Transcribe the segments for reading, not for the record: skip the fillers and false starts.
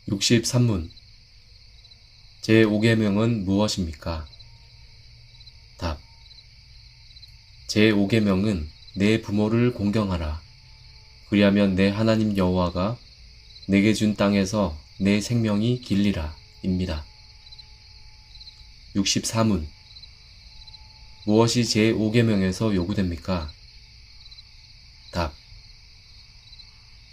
63문 제5계명은 무엇입니까? 답. 제5계명은 내 부모를 공경하라. 그리하면 내 하나님 여호와가 내게 준 땅에서 내 생명이 길리라 입니다. 64문 무엇이 제5계명에서 요구됩니까? 답.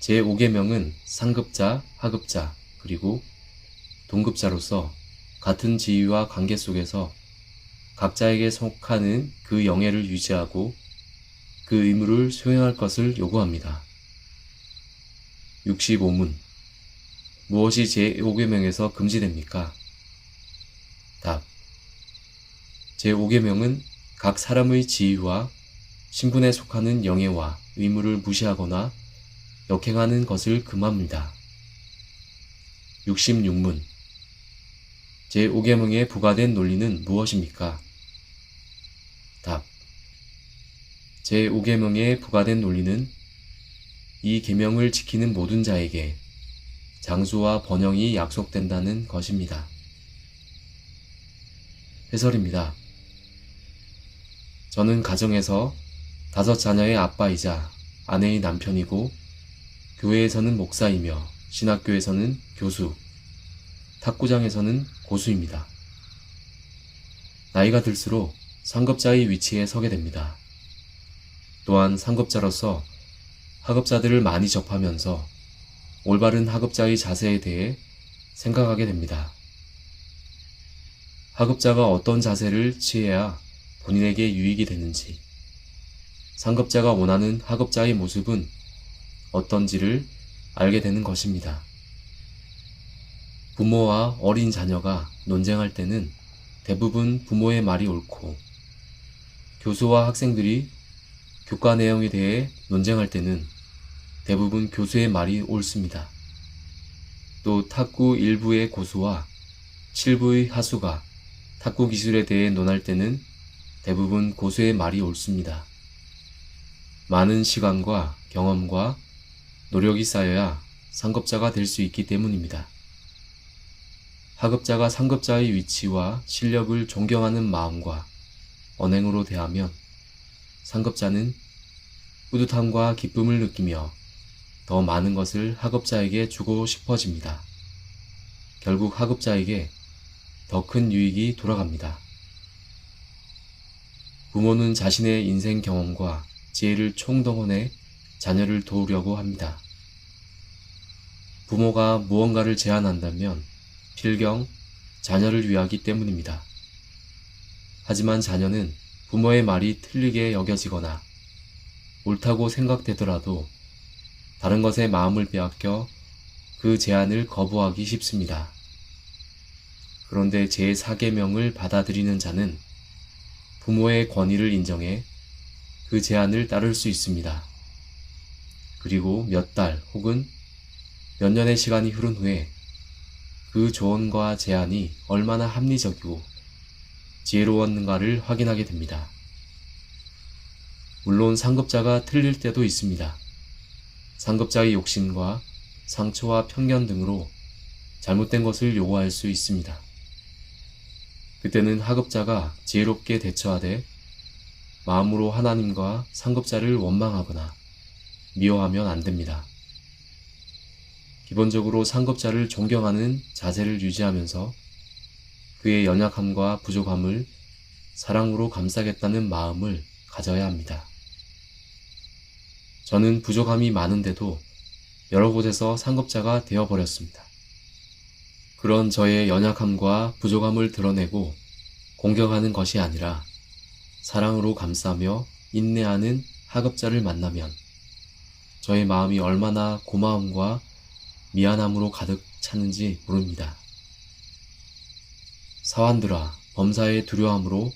제5계명은 상급자, 하급자, 그리고 동급자로서 같은 지위와 관계 속에서 각자에게 속하는 그 영예를 유지하고 그 의무를 수행할 것을 요구합니다. 65문 무엇이 제5계명에서 금지됩니까? 답. 제5계명은 각 사람의 지위와 신분에 속하는 영예와 의무를 무시하거나 역행하는 것을 금합니다. 66문 제5계명에 부과된 논리는 무엇입니까? 답. 제5계명에 부과된 논리는 이 계명을 지키는 모든 자에게 장수와 번영이 약속된다는 것입니다. 해설입니다. 저는 가정에서 5 자녀의 아빠이자 아내의 남편이고 교회에서는 목사이며 신학교에서는 교수, 탁구장에서는 고수입니다. 나이가 들수록 상급자의 위치에 서게 됩니다. 또한 상급자로서 하급자들을 많이 접하면서 올바른 하급자의 자세에 대해 생각하게 됩니다. 하급자가 어떤 자세를 취해야 본인에게 유익이 되는지, 상급자가 원하는 하급자의 모습은 어떤지를 알게 되는 것입니다. 부모와 어린 자녀가 논쟁할 때는 대부분 부모의 말이 옳고, 교수와 학생들이 교과 내용에 대해 논쟁할 때는 대부분 교수의 말이 옳습니다. 또 탁구 1부의 고수와 7부의 하수가 탁구 기술에 대해 논할 때는 대부분 고수의 말이 옳습니다. 많은 시간과 경험과 노력이 쌓여야 상급자가 될 수 있기 때문입니다. 하급자가 상급자의 위치와 실력을 존경하는 마음과 언행으로 대하면 상급자는 뿌듯함과 기쁨을 느끼며 더 많은 것을 하급자에게 주고 싶어집니다. 결국 하급자에게 더 큰 유익이 돌아갑니다. 부모는 자신의 인생 경험과 지혜를 총동원해 자녀를 도우려고 합니다. 부모가 무언가를 제안한다면 필경 자녀를 위하기 때문입니다. 하지만 자녀는 부모의 말이 틀리게 여겨지거나 옳다고 생각되더라도 다른 것에 마음을 빼앗겨 그 제안을 거부하기 쉽습니다. 그런데 제4계명을 받아들이는 자는 부모의 권위를 인정해 그 제안을 따를 수 있습니다. 그리고 몇 달 혹은 몇 년의 시간이 흐른 후에 그 조언과 제안이 얼마나 합리적이고 지혜로웠는가를 확인하게 됩니다. 물론 상급자가 틀릴 때도 있습니다. 상급자의 욕심과 상처와 편견 등으로 잘못된 것을 요구할 수 있습니다. 그때는 하급자가 지혜롭게 대처하되 마음으로 하나님과 상급자를 원망하거나 미워하면 안 됩니다. 기본적으로 상급자를 존경하는 자세를 유지하면서 그의 연약함과 부족함을 사랑으로 감싸겠다는 마음을 가져야 합니다. 저는 부족함이 많은데도 여러 곳에서 상급자가 되어버렸습니다. 그런 저의 연약함과 부족함을 드러내고 공격하는 것이 아니라 사랑으로 감싸며 인내하는 하급자를 만나면 저의 마음이 얼마나 고마움과 미안함으로 가득 차는지 모릅니다. 사환들아, 범사의 두려움으로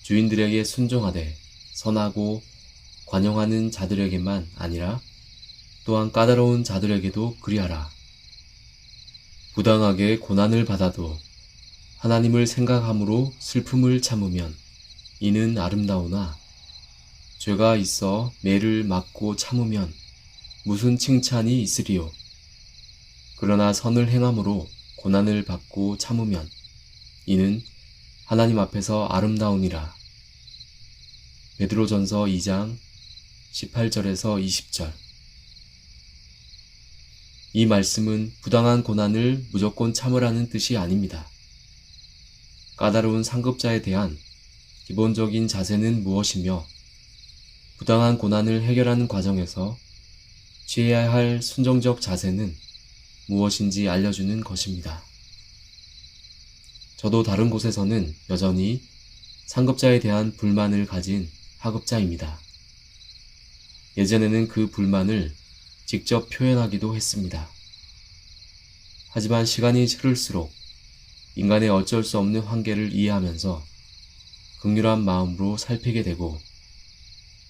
주인들에게 순종하되 선하고 관용하는 자들에게만 아니라 또한 까다로운 자들에게도 그리하라. 부당하게 고난을 받아도 하나님을 생각함으로 슬픔을 참으면 이는 아름다우나 죄가 있어 매를 맞고 참으면 무슨 칭찬이 있으리요. 그러나 선을 행함으로 고난을 받고 참으면 이는 하나님 앞에서 아름다우니라. 베드로전서 2장 18절에서 20절. 이 말씀은 부당한 고난을 무조건 참으라는 뜻이 아닙니다. 까다로운 상급자에 대한 기본적인 자세는 무엇이며 부당한 고난을 해결하는 과정에서 취해야 할 순종적 자세는 무엇인지 알려주는 것입니다. 저도 다른 곳에서는 여전히 상급자에 대한 불만을 가진 하급자입니다. 예전에는 그 불만을 직접 표현하기도 했습니다. 하지만 시간이 흐를수록 인간의 어쩔 수 없는 한계를 이해하면서 긍휼한 마음으로 살피게 되고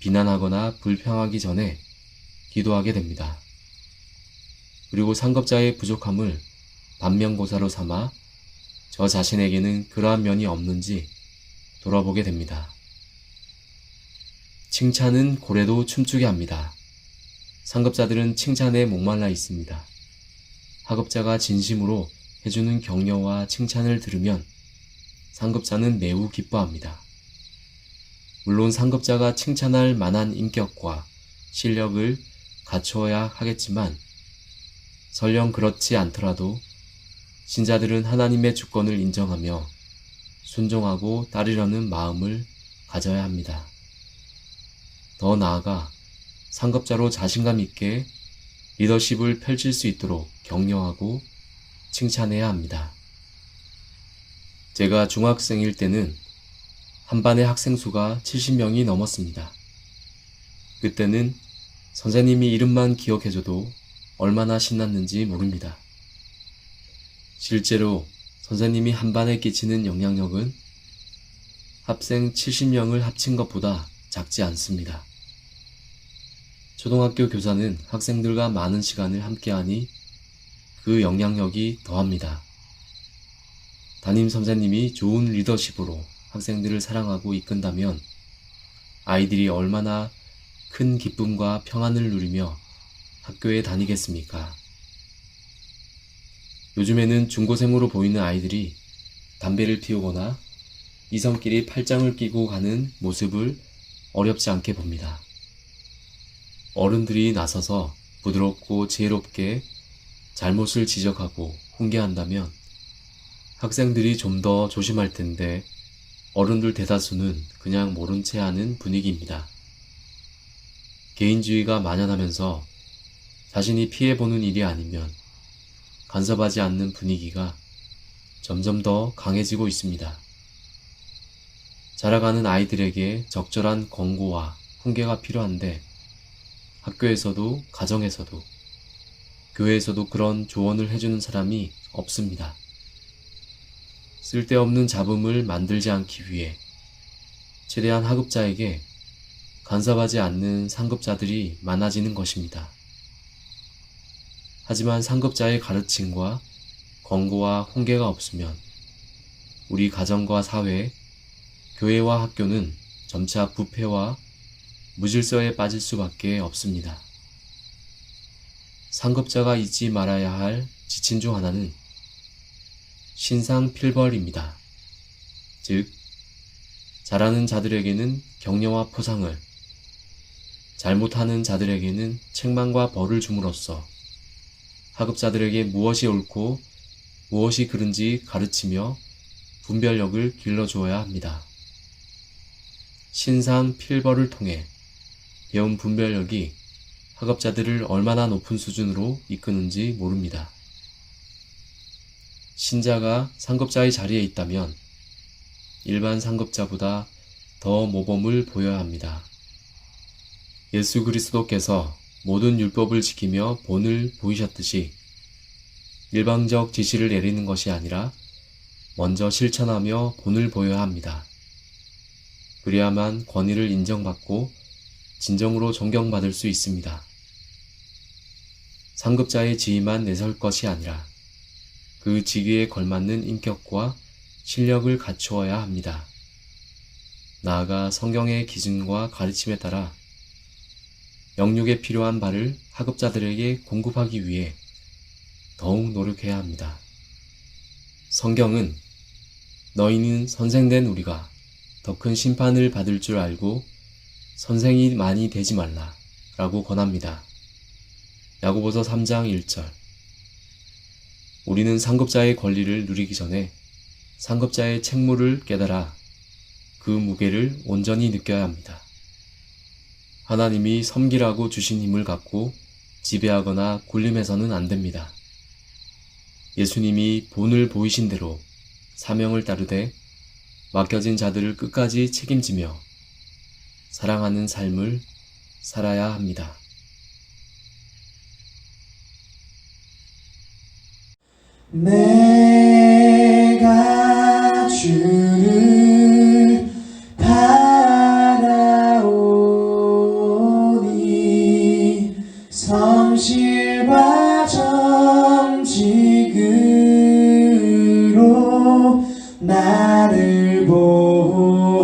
비난하거나 불평하기 전에 기도하게 됩니다. 그리고 상급자의 부족함을 반면교사로 삼아 저 자신에게는 그러한 면이 없는지 돌아보게 됩니다. 칭찬은 고래도 춤추게 합니다. 상급자들은 칭찬에 목말라 있습니다. 하급자가 진심으로 해주는 격려와 칭찬을 들으면 상급자는 매우 기뻐합니다. 물론 상급자가 칭찬할 만한 인격과 실력을 갖추어야 하겠지만 설령 그렇지 않더라도 신자들은 하나님의 주권을 인정하며 순종하고 따르려는 마음을 가져야 합니다. 더 나아가 상급자로 자신감 있게 리더십을 펼칠 수 있도록 격려하고 칭찬해야 합니다. 제가 중학생일 때는 한 반의 학생 수가 70명이 넘었습니다. 그때는 선생님이 이름만 기억해줘도 얼마나 신났는지 모릅니다. 실제로 선생님이 한 반에 끼치는 영향력은 학생 70명을 합친 것보다 작지 않습니다. 초등학교 교사는 학생들과 많은 시간을 함께하니 그 영향력이 더합니다. 담임 선생님이 좋은 리더십으로 학생들을 사랑하고 이끈다면 아이들이 얼마나 큰 기쁨과 평안을 누리며 학교에 다니겠습니까? 요즘에는 중고생으로 보이는 아이들이 담배를 피우거나 이성끼리 팔짱을 끼고 가는 모습을 어렵지 않게 봅니다. 어른들이 나서서 부드럽고 지혜롭게 잘못을 지적하고 훈계한다면 학생들이 좀 더 조심할 텐데 어른들 대다수는 그냥 모른 채 하는 분위기입니다. 개인주의가 만연하면서 자신이 피해보는 일이 아니면 간섭하지 않는 분위기가 점점 더 강해지고 있습니다. 자라가는 아이들에게 적절한 권고와 훈계가 필요한데 학교에서도 가정에서도 교회에서도 그런 조언을 해주는 사람이 없습니다. 쓸데없는 잡음을 만들지 않기 위해 최대한 하급자에게 간섭하지 않는 상급자들이 많아지는 것입니다. 하지만 상급자의 가르침과 권고와 훈계가 없으면 우리 가정과 사회, 교회와 학교는 점차 부패와 무질서에 빠질 수밖에 없습니다. 상급자가 잊지 말아야 할 지침 중 하나는 신상필벌입니다. 즉, 잘하는 자들에게는 격려와 포상을, 잘못하는 자들에게는 책망과 벌을 줌으로써 하급자들에게 무엇이 옳고 무엇이 그른지 가르치며 분별력을 길러주어야 합니다. 신상필벌을 통해 배운 분별력이 하급자들을 얼마나 높은 수준으로 이끄는지 모릅니다. 신자가 상급자의 자리에 있다면 일반 상급자보다 더 모범을 보여야 합니다. 예수 그리스도께서 모든 율법을 지키며 본을 보이셨듯이 일방적 지시를 내리는 것이 아니라 먼저 실천하며 본을 보여야 합니다. 그래야만 권위를 인정받고 진정으로 존경받을 수 있습니다. 상급자의 지위만 내세울 것이 아니라 그 직위에 걸맞는 인격과 실력을 갖추어야 합니다. 나아가 성경의 기준과 가르침에 따라 영육에 필요한 바를 하급자들에게 공급하기 위해 더욱 노력해야 합니다. 성경은 너희는 선생된 우리가 더 큰 심판을 받을 줄 알고 선생이 많이 되지 말라 라고 권합니다. 야고보서 3장 1절. 우리는 상급자의 권리를 누리기 전에 상급자의 책무를 깨달아 그 무게를 온전히 느껴야 합니다. 하나님이 섬기라고 주신 힘을 갖고 지배하거나 군림해서는 안 됩니다. 예수님이 본을 보이신 대로 사명을 따르되 맡겨진 자들을 끝까지 책임지며 사랑하는 삶을 살아야 합니다. 내가 주를 바라오니 성실과 정직으로 나를 보호하소서.